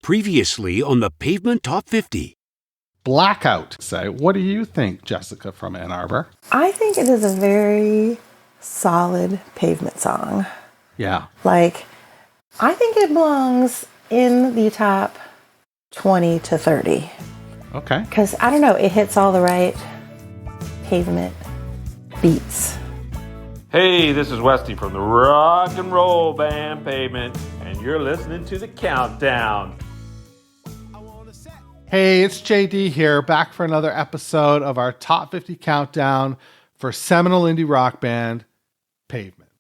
Previously on the Pavement Top 50. Blackout. Say, what do you think, Jessica from Ann Arbor? I think it is a very solid Pavement song. Yeah. Like, I think it belongs in the top 20 to 30. Okay. Because, I don't know, it hits all the right Pavement beats. Hey, this is Westy from the rock and roll band Pavement, and you're listening to The Countdown. Hey, it's JD here, back for another episode of our Top 50 Countdown for Seminal Indie Rock Band, Pavement.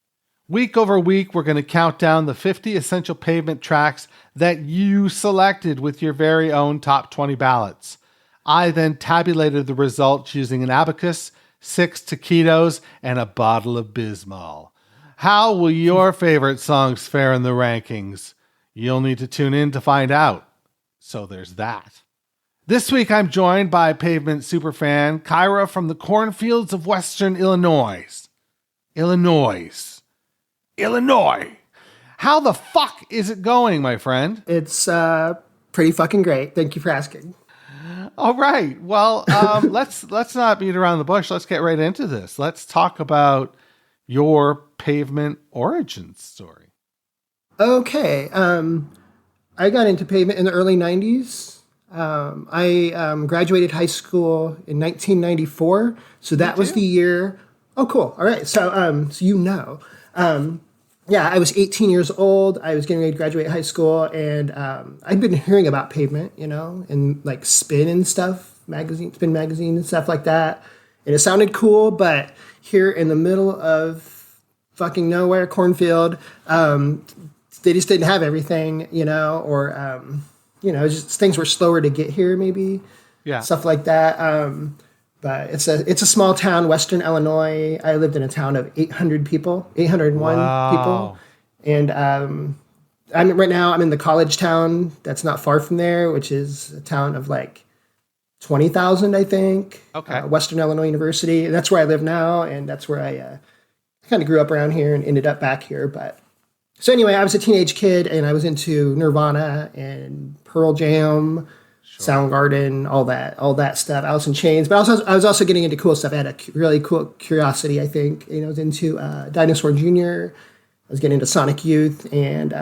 Week over week, we're going to count down the 50 essential Pavement tracks that you selected with your very own top 20 ballots. I then tabulated the results using an abacus, 6 taquitos, and a bottle of bismal. How will your favorite songs fare in the rankings? You'll need to tune in to find out. So there's that. This week, I'm joined by Pavement superfan Kyra from the cornfields of Western Illinois. Illinois. How the fuck is it going, my friend? It's pretty fucking great. Thank you for asking. All right. Well, let's not beat around the bush. Let's get right into this. Let's talk about your Pavement origin story. Okay. I got into Pavement in the early 90s. I graduated high school in 1994, so that was the year. Oh, cool. All right. So you know. Yeah, I was 18 years old. I was getting ready to graduate high school, and I'd been hearing about Pavement, you know, and like Spin and stuff, Spin magazine and stuff like that. And it sounded cool, but here in the middle of fucking nowhere, cornfield, they just didn't have everything, you know, or just things were slower to get here, maybe. Yeah. Stuff like that. But it's a small town, Western Illinois. I lived in a town of 800 people, 801 people. And I'm in the college town that's not far from there, which is a town of like 20,000, I think. Okay. Western Illinois University. And that's where I live now. And that's where I kind of grew up around here and ended up back here. But so anyway, I was a teenage kid and I was into Nirvana and Pearl Jam, Soundgarden, all that stuff, Alice in Chains. But I was also getting into cool stuff. I had a really cool curiosity, I think. You know, I was into Dinosaur Jr. I was getting into Sonic Youth and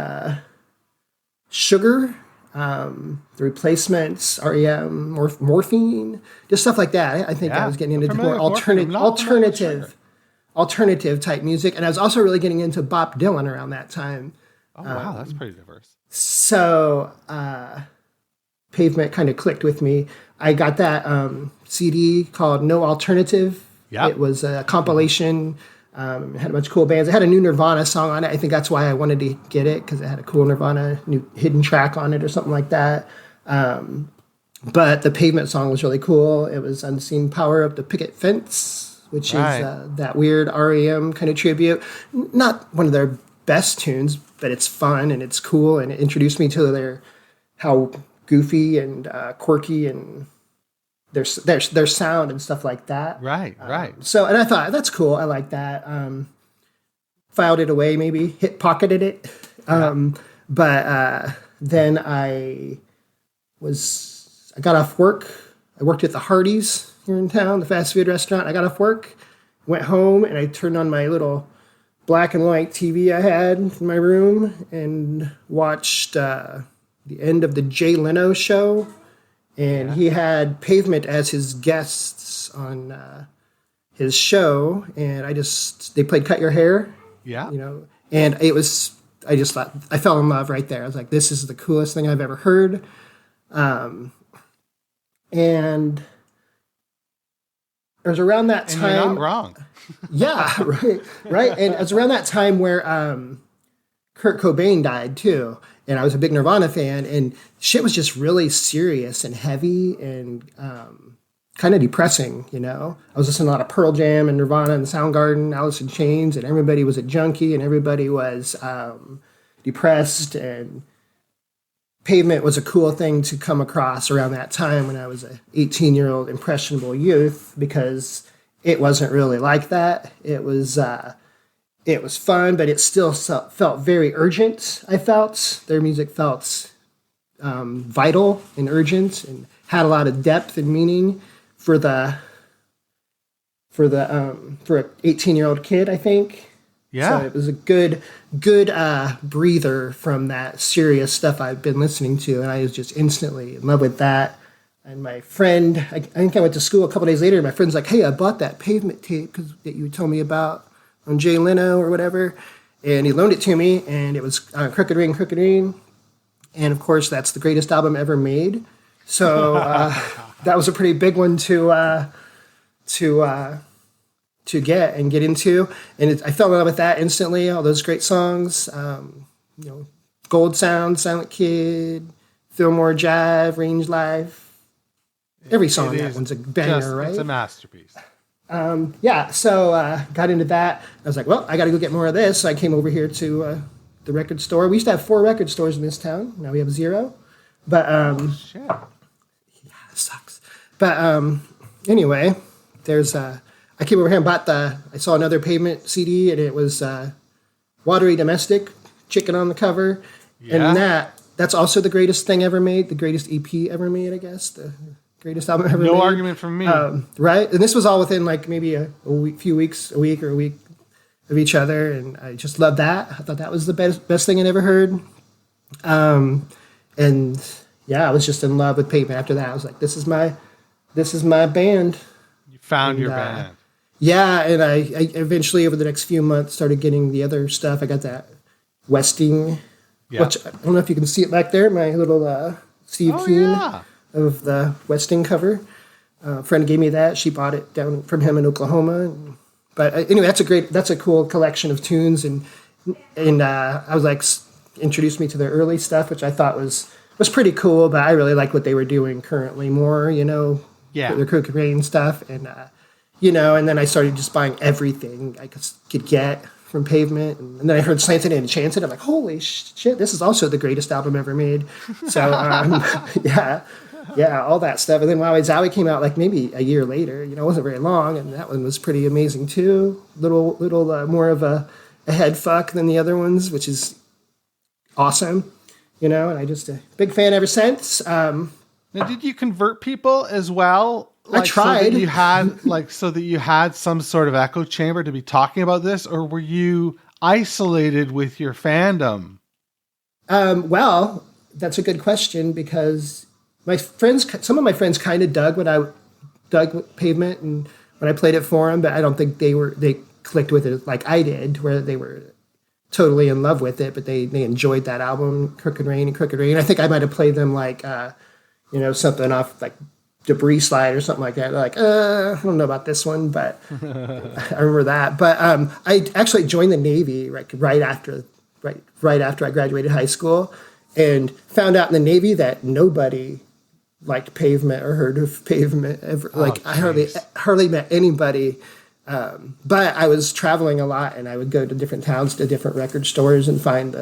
Sugar, The Replacements, REM, Morphine, just stuff like that. I think I was getting into more alternative type music. And I was also really getting into Bob Dylan around that time. Oh, wow. That's pretty diverse. So Pavement kind of clicked with me. I got that CD called No Alternative. Yep. It was a compilation. It had a bunch of cool bands. It had a new Nirvana song on it. I think that's why I wanted to get it, because it had a cool Nirvana new hidden track on it or something like that. But the Pavement song was really cool. It was Unseen Power Up the Picket Fence, which is that weird REM kind of tribute. Not one of their best tunes, but it's fun and it's cool, and it introduced me to how goofy and quirky and their sound and stuff like that. Right. So, and I thought, that's cool. I like that. Filed it away, maybe pocketed it. But then I got off work. I worked at the Hardee's here in town, the fast food restaurant. I got off work, went home, and I turned on my little black and white TV I had in my room and watched the end of the Jay Leno show. And he had Pavement as his guests on his show. And they played Cut Your Hair. Yeah. You know, and I just thought, I fell in love right there. I was like, this is the coolest thing I've ever heard. And it was around that time. And you're not wrong. Yeah, right. And it was around that time where Kurt Cobain died too. And I was a big Nirvana fan, and shit was just really serious and heavy and kind of depressing, you know? I was listening to a lot of Pearl Jam and Nirvana and Soundgarden, Alice in Chains, and everybody was a junkie and everybody was depressed, and Pavement was a cool thing to come across around that time when I was a 18-year-old impressionable youth, because it wasn't really like that. It was fun, but it still felt very urgent. I felt their music felt vital and urgent, and had a lot of depth and meaning for an 18-year-old kid, I think. Yeah. So it was a good breather from that serious stuff I've been listening to, and I was just instantly in love with that. And my friend, I think I went to school a couple days later, and my friend's like, hey, I bought that Pavement tape that you told me about on Jay Leno or whatever. And he loaned it to me, and it was Crooked Ring, Crooked Ring. And, of course, that's the greatest album ever made. So that was a pretty big one to get into. And I fell in love with that instantly, all those great songs. Gold Sound, Silent Kid, Fillmore Jive, Range Life. Every song on that one's a banger, right? It's a masterpiece. So got into that. I was like, well, I got to go get more of this. So I came over here to the record store. We used to have 4 record stores in this town. Now we have 0. But Shit. yeah, it sucks. But anyway, I came over here and I saw another Pavement CD, and it was Watery Domestic, Chicken on the cover. Yeah. And that's also the greatest thing ever made, the greatest EP ever made, I guess. The greatest album ever made. No argument from me. Right? And this was all within like maybe a week of each other, and I just loved that. I thought that was the best thing I'd ever heard. And yeah, I was just in love with Pavement after that. I was like, this is my band. You found your band. Yeah, and I eventually over the next few months started getting the other stuff. I got that Westing, which I don't know if you can see it back there, my little Steve Keen of the Westing cover. A friend gave me that. She bought it down from him in Oklahoma. But anyway, that's a cool collection of tunes, and I was like, introduced me to their early stuff, which I thought was pretty cool. But I really like what they were doing currently more, their Kurt Cobain stuff, and and then I started just buying everything I could get from Pavement, and then I heard Slanted and Enchanted. I'm like, holy shit, this is also the greatest album ever made. So yeah, all that stuff. And then Wowie Zowie came out like maybe a year later. It wasn't very long, and that one was pretty amazing too. Little more of a head fuck than the other ones, which is awesome. And I just a big fan ever since. Now, did you convert people as well? I tried. So that you had some sort of echo chamber to be talking about this, or were you isolated with your fandom? Well, that's a good question, because some of my friends kind of dug Pavement, and when I played it for them, but I don't think they clicked with it like I did, where they were totally in love with it, but they enjoyed that album, Crooked Rain. I think I might have played them like, something off like Debris Slide or something like that. They're like, I don't know about this one, but I remember that. But I actually joined the Navy right after I graduated high school, and found out in the Navy that nobody liked Pavement or heard of Pavement ever. I hardly met anybody. But I was traveling a lot, and I would go to different towns, to different record stores, and find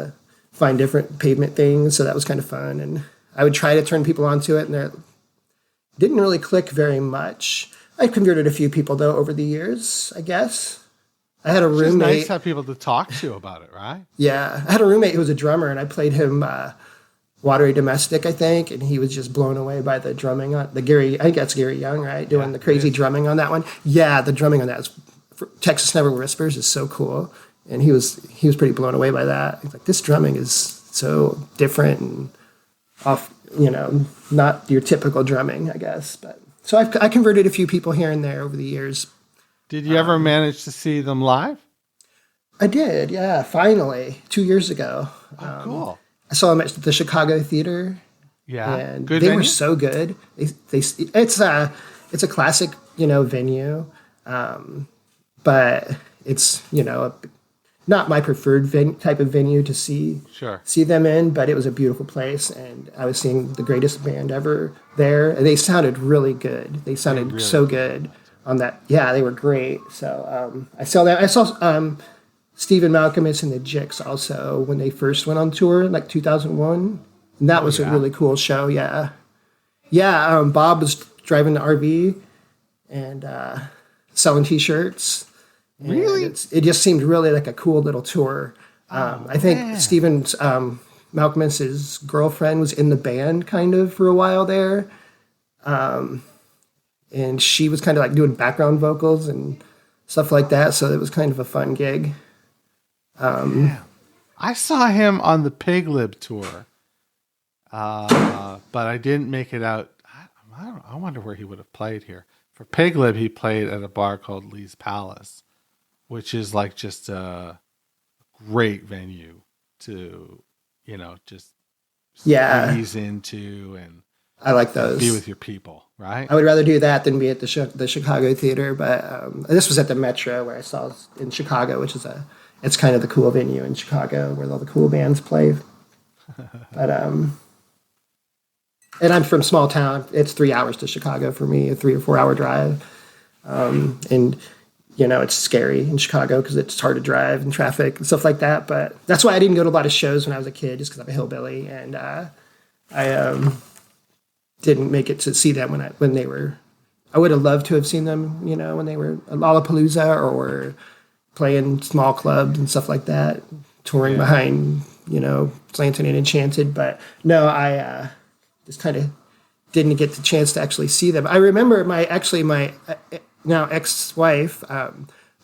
different Pavement things. So that was kind of fun. And I would try to turn people onto it, and it didn't really click very much. I've converted a few people though over the years, I guess. I had a roommate. It's nice to have people to talk to about it, right? Yeah, I had a roommate who was a drummer, and I played him Watery Domestic, I think, and he was just blown away by the drumming on I think that's Gary Young, right? Doing the crazy drumming on that one. Yeah, the drumming on that Texas Never Whispers is so cool, and he was pretty blown away by that. He's like, this drumming is so different and off, not your typical drumming, I guess. But so I converted a few people here and there over the years. Did you ever manage to see them live? I did, yeah. Finally, 2 years ago. Oh, cool. I saw them at the Chicago Theater. Yeah, and good they venue? were so good. It's a classic, venue, but it's not my preferred type of venue to see them in. But it was a beautiful place, and I was seeing the greatest band ever there. And they sounded really good. They sounded really so good on that. Yeah, they were great. So I saw that. I saw Stephen Malcolmus and the Jicks also when they first went on tour, like 2001. And that was a really cool show, yeah. Yeah, Bob was driving the RV and selling T-shirts. Really? It just seemed really like a cool little tour. I think Stephen's Malcolmus's girlfriend was in the band kind of for a while there. And she was kind of like doing background vocals and stuff like that. So it was kind of a fun gig. Yeah. I saw him on the Pig Lib tour, but I didn't make it out. I wonder where he would have played here. For Pig Lib, he played at a bar called Lee's Palace, which is like just a great venue to, just ease into and I like those. Be with your people, right? I would rather do that than be at the Chicago Theater, but this was at the Metro where I saw it in Chicago, which is it's kind of the cool venue in Chicago where all the cool bands play. But and I'm from small town. It's 3 hours to Chicago for me, a 3 or 4 hour drive, and it's scary in Chicago because it's hard to drive and traffic and stuff like that. But that's why I didn't go to a lot of shows when I was a kid, just because I'm a hillbilly, and I didn't make it to see them when they were. I would have loved to have seen them, when they were at Lollapalooza or playing small clubs and stuff like that, touring behind, Slanted and Enchanted. But no, I just kind of didn't get the chance to actually see them. I remember my now ex-wife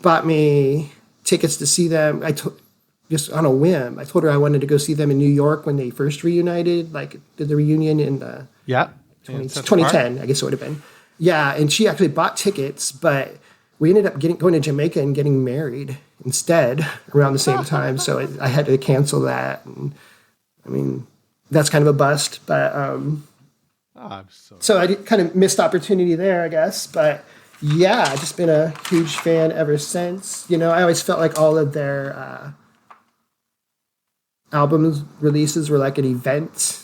bought me tickets to see them. Just on a whim. I told her I wanted to go see them in New York when they first reunited, did the reunion in 2010, I guess it would have been. Yeah, and she actually bought tickets, but we ended up going to Jamaica and getting married instead around the same time. So I had to cancel that. And, I mean, that's kind of a bust. But so I kind of missed opportunity there, I guess. But yeah, I've just been a huge fan ever since. I always felt like all of their album releases were like an event.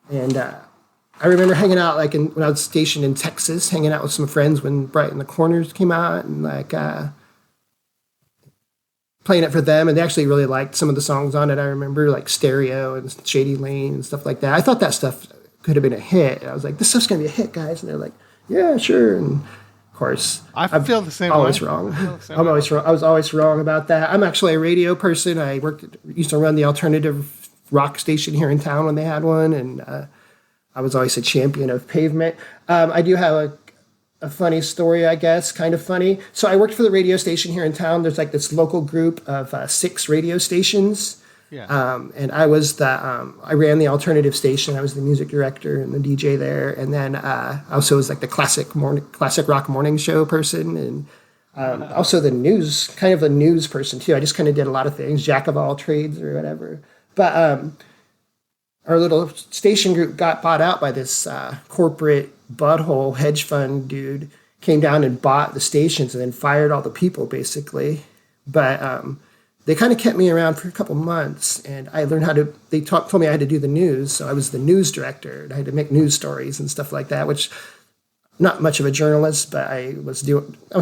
And I remember hanging out when I was stationed in Texas, hanging out with some friends when Bright in the Corners came out and playing it for them. And they actually really liked some of the songs on it. I remember Stereo and Shady Lane and stuff like that. I thought that stuff could have been a hit. I was like, this stuff's going to be a hit, guys. And they're like, yeah, sure. And of course, I feel the same always way. Wrong. I'm always wrong. I was always wrong about that. I'm actually a radio person. I used to run the alternative rock station here in town when they had one. And I was always a champion of Pavement. I do have a funny story, I guess, kind of funny. So I worked for the radio station here in town. There's this local group of 6 radio stations. Yeah. And I was I ran the alternative station. I was the music director and the DJ there. And then I also was the classic rock morning show person. And also the news person too. I just kind of did a lot of things, jack of all trades or whatever. But our little station group got bought out by this corporate butthole hedge fund dude. Came down and bought the stations and then fired all the people basically. But they kind of kept me around for a couple months, and I learned how to. They told me I had to do the news, so I was the news director. And I had to make news stories and stuff like that, which not much of a journalist, but I was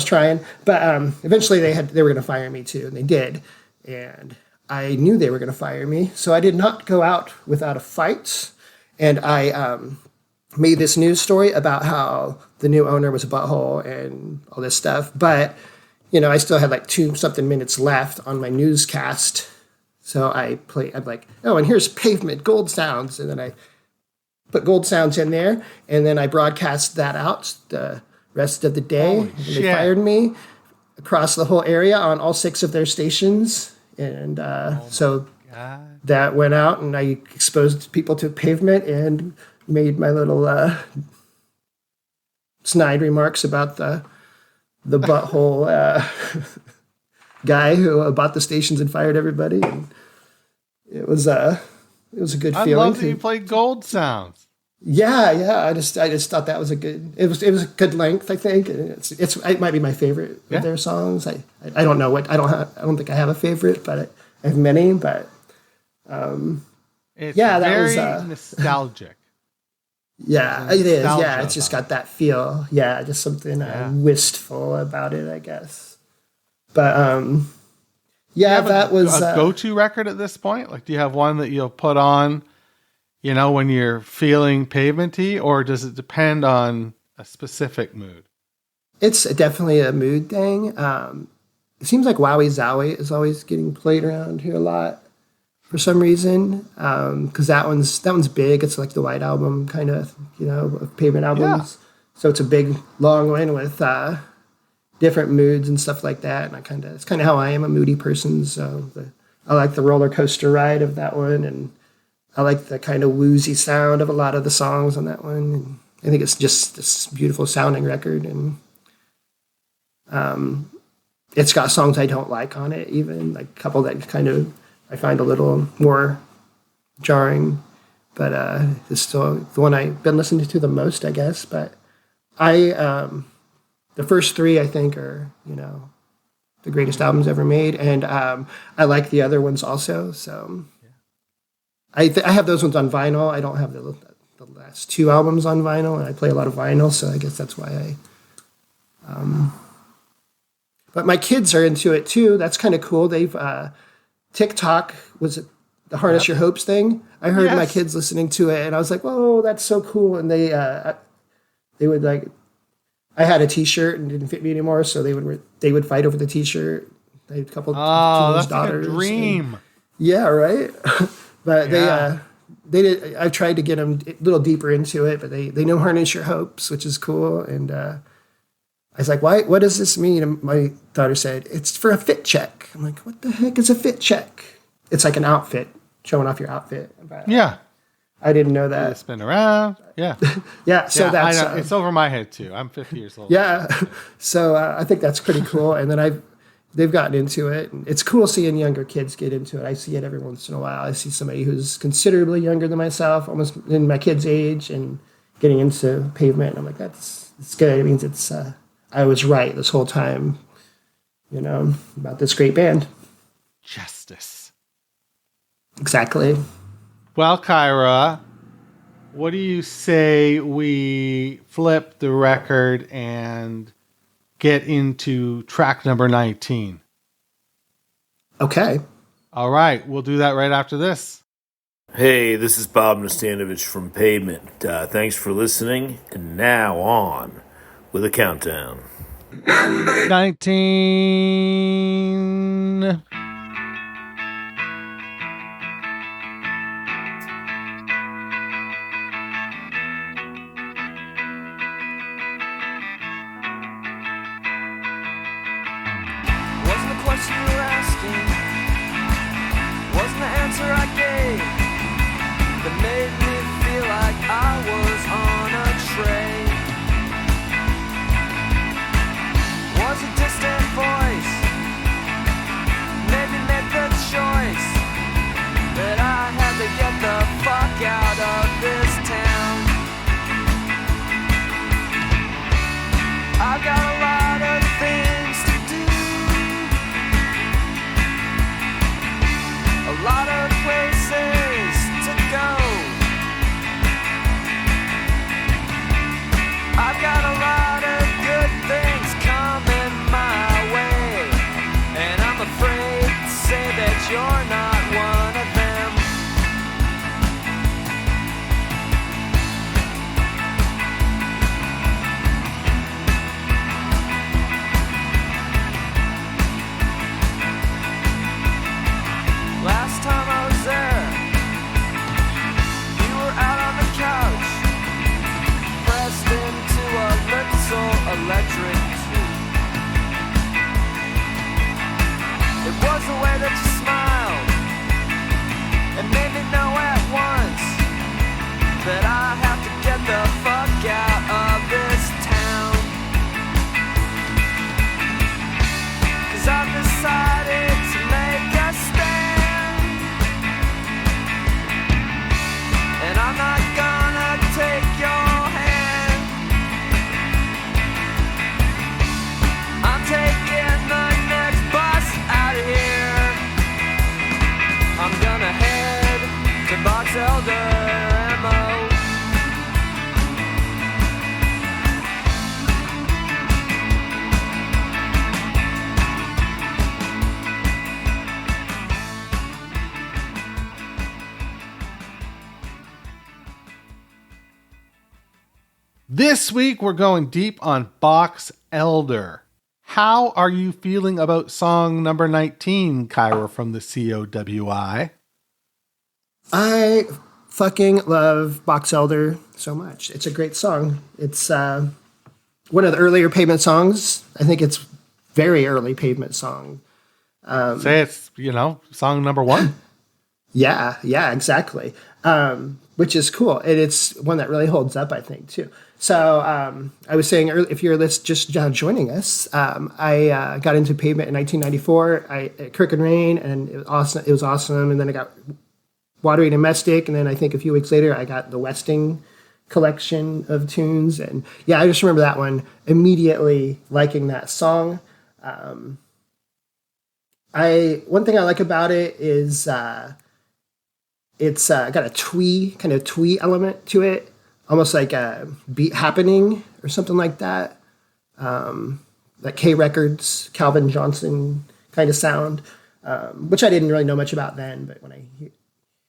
trying. But eventually they were going to fire me too, and they did. And I knew they were going to fire me, so I did not go out without a fight. And I made this news story about how the new owner was a butthole and all this stuff. But, I still had 2-something minutes left on my newscast. So I'm like, oh, and here's Pavement, Gold Sounds. And then I put Gold Sounds in there. And then I broadcast that out the rest of the day. And they fired me across the whole area on all 6 of their stations. And so that went out, and I exposed people to Pavement and made my little snide remarks about the butthole guy who bought the stations and fired everybody. And it was a good feeling. I love that you played Gold Sounds. Yeah. I just thought that was a good. It was a good length, I think. It might be my favorite of their songs. I don't know what I don't think I have a favorite, but I have many. But it's that very was nostalgic. Yeah, it is. Yeah, it's just got that feel. Yeah, just something wistful about it, I guess. But that was a go-to record at this point. Do you have one that you'll put on, when you're feeling pavementy, or does it depend on a specific mood? It's definitely a mood thing. It seems like Wowie Zowie is always getting played around here a lot for some reason, because that one's big. It's like the White Album kind of, of Pavement albums. Yeah. So it's a big, long one with different moods and stuff like that. And it's kind of how I am, a moody person. So I like the roller coaster ride of that one, and I like the kind of woozy sound of a lot of the songs on that one. And I think it's just this beautiful sounding record, and it's got songs I don't like on it, even like a couple that kind of I find a little more jarring, but it's still the one I've been listening to the most, I guess. But the first three I think are the greatest albums ever made, and I like the other ones also. So I have those ones on vinyl. I don't have the last two albums on vinyl, and I play a lot of vinyl, so I guess that's why but my kids are into it too. That's kind of cool. They've TikTok was it the Harness Your Hopes thing. I heard my kids listening to it, and I was like, "Whoa, that's so cool!" And they would like. I had a T-shirt and it didn't fit me anymore, so they would fight over the T-shirt. They had a couple teenage daughters. Like a dream. Yeah, right. But they did. I tried to get them a little deeper into it, but they know Harness Your Hopes, which is cool. And I was like, "Why? What does this mean?" And my daughter said, "It's for a fit check." I'm like, "What the heck is a fit check?" It's like an outfit, showing off your outfit. But I didn't know that. Spin around. Yeah. Yeah. So that's I know. It's over my head too. I'm 50 years old. Yeah. So I think that's pretty cool. And then they've gotten into it. And it's cool seeing younger kids get into it. I see it every once in a while. I see somebody who's considerably younger than myself, almost in my kid's age, and getting into Pavement. And I'm like, it's good. It means it's I was right this whole time, about this great band. Justice. Exactly. Well, Kyra, what do you say we flip the record and get into track number 19? Okay. All right. We'll do that right after this. Hey, this is Bob Nastanovich from Pavement. Thanks for listening. And now on with a countdown. 19. Out of this town, I've got a lot of things to do, a lot of places to go. I've got a lot of good things coming my way, and I'm afraid to say that you're not one of them. Electric too. It was the way that you smiled and made me know at once that I have to get the fuck out of this town. 'Cause I've decided to make a stand, and I'm not gonna take your taking the next bus out of here. I'm gonna head to Box Elder MO. This week we're going deep on Box Elder. How are you feeling about song number 19, Kyra from the COWI? I fucking love Box Elder so much. It's a great song. It's one of the earlier Pavement songs. I think it's very early Pavement song. Say it's, song number 1. Yeah, exactly. Which is cool. And it's one that really holds up, I think, too. So I was saying earlier, if you're just joining us, I got into Pavement in 1994 at Kirk and Rain, and it was awesome. And then I got Watery Domestic, and then I think a few weeks later I got the Westing collection of tunes. And yeah, I just remember that one immediately liking that song. One thing I like about it is it's got a kind of twee element to it, almost like a beat happening or something like that. Like K Records, Calvin Johnson kind of sound, which I didn't really know much about then, but when I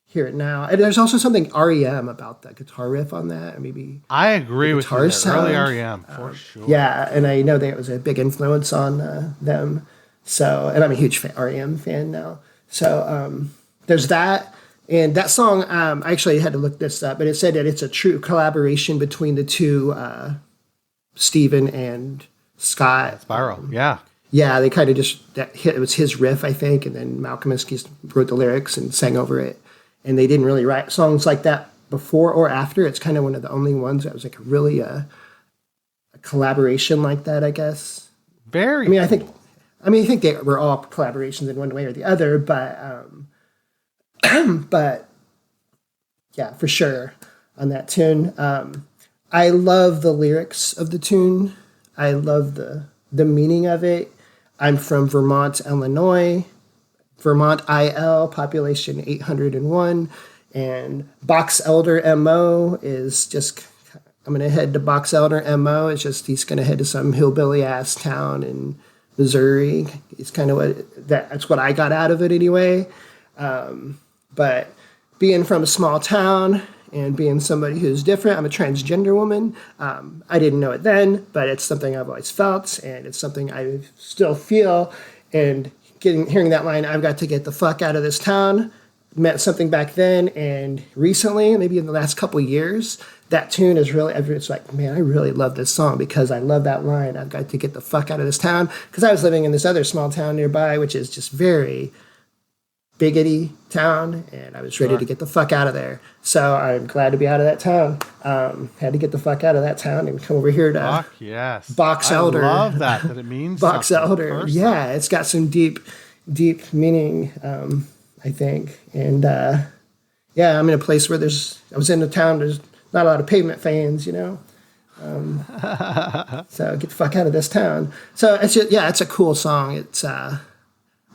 hear it now, and there's also something REM about the guitar riff on that. Maybe I agree with you. Early REM for sure. Yeah, and I know that it was a big influence on them. So, and I'm a huge REM fan now. So there's that. And that song, I actually had to look this up, but it said that it's a true collaboration between the two, Steven and Scott. Spyro, yeah. Yeah, they kind of it was his riff, I think, and then Malcolm Miskey wrote the lyrics and sang over it. And they didn't really write songs like that before or after. It's kind of one of the only ones that was like really a collaboration like that, I guess. Very. I think they were all collaborations in one way or the other, but but yeah, for sure on that tune. I love the lyrics of the tune. I love the meaning of it. I'm from Vermont, Illinois. Vermont IL, population 801. And Box Elder MO is just, I'm going to head to Box Elder MO. It's just, he's going to head to some hillbilly ass town in Missouri. It's kind of that's what I got out of it anyway. But being from a small town and being somebody who's different, I'm a transgender woman. I didn't know it then, but it's something I've always felt, and it's something I still feel. And hearing that line, I've got to get the fuck out of this town, meant something back then. And recently, maybe in the last couple of years, that tune is really, it's like, man, I really love this song because I love that line. I've got to get the fuck out of this town. Because I was living in this other small town nearby, which is just very biggety town, and I was ready to get the fuck out of there. So I'm glad to be out of that town. Had to get the fuck out of that town and come over here to Box Elder. I love that it means Box Elder. Personally. Yeah, it's got some deep meaning, I think. And yeah, I'm in a place where I was in a town, there's not a lot of Pavement fans, So get the fuck out of this town. So it's just, it's a cool song. It's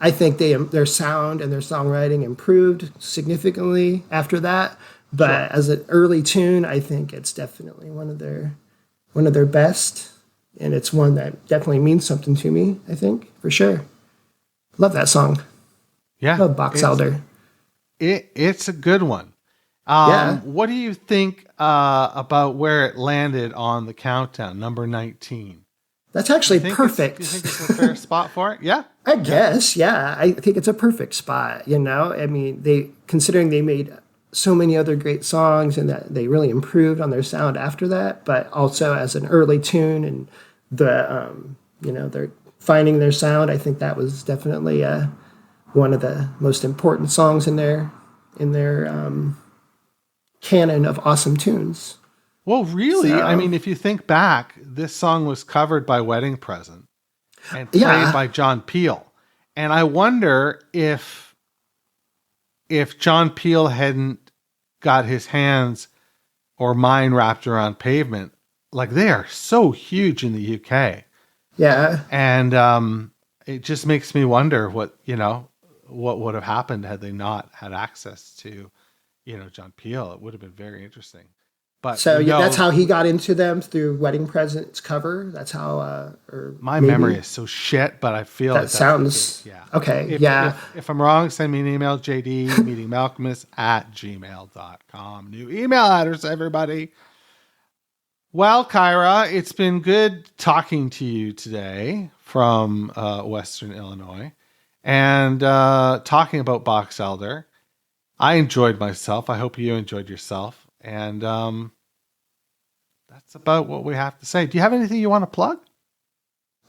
I think their sound and their songwriting improved significantly after that. But as an early tune, I think it's definitely one of their best, and it's one that definitely means something to me. I think for sure. Love that song. Yeah, love Box Elder. It's a good one. What do you think about where it landed on the countdown, number 19? That's actually perfect. You think it's a fair spot for it? Yeah. I guess, yeah. I think it's a perfect spot, I mean, considering they made so many other great songs and that they really improved on their sound after that, but also as an early tune and they're finding their sound, I think that was definitely one of the most important songs in their canon of awesome tunes. Well, really, I mean, if you think back, this song was covered by Wedding Present and played by John Peel. And I wonder if John Peel hadn't got his hands or mind wrapped around Pavement, like they are so huge in the UK. Yeah. And it just makes me wonder what would have happened had they not had access to, John Peel. It would have been very interesting. But that's how he got into them, through Wedding Present's cover. That's how. My memory is so shit, but I feel that sounds okay. If I'm wrong, send me an email, jdmeetingmalcolmus@gmail.com. New email address, everybody. Well, Kyra, it's been good talking to you today from Western Illinois, and talking about Box Elder. I enjoyed myself. I hope you enjoyed yourself. And that's about what we have to say. Do you have anything you want to plug?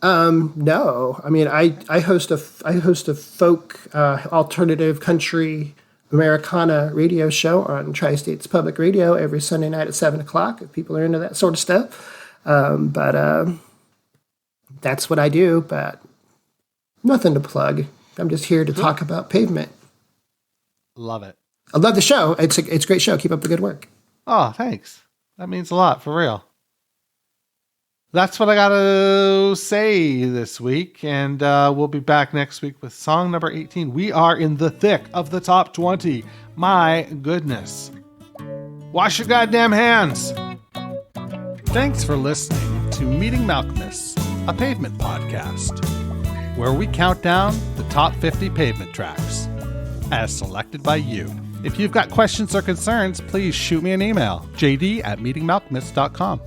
No. I mean, I host a folk, alternative country Americana radio show on Tri-States Public Radio every Sunday night at 7:00 if people are into that sort of stuff. But that's what I do, but nothing to plug. I'm just here to talk about Pavement. Love it. I love the show. It's a great show. Keep up the good work. Oh, thanks. That means a lot, for real. That's what I got to say this week, and we'll be back next week with song number 18. We are in the thick of the top 20. My goodness. Wash your goddamn hands. Thanks for listening to Meeting Malcolmus, a Pavement podcast, where we count down the top 50 Pavement tracks, as selected by you. If you've got questions or concerns, please shoot me an email, jd@meetingmalcolmus.com.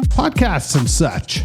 Podcasts and such.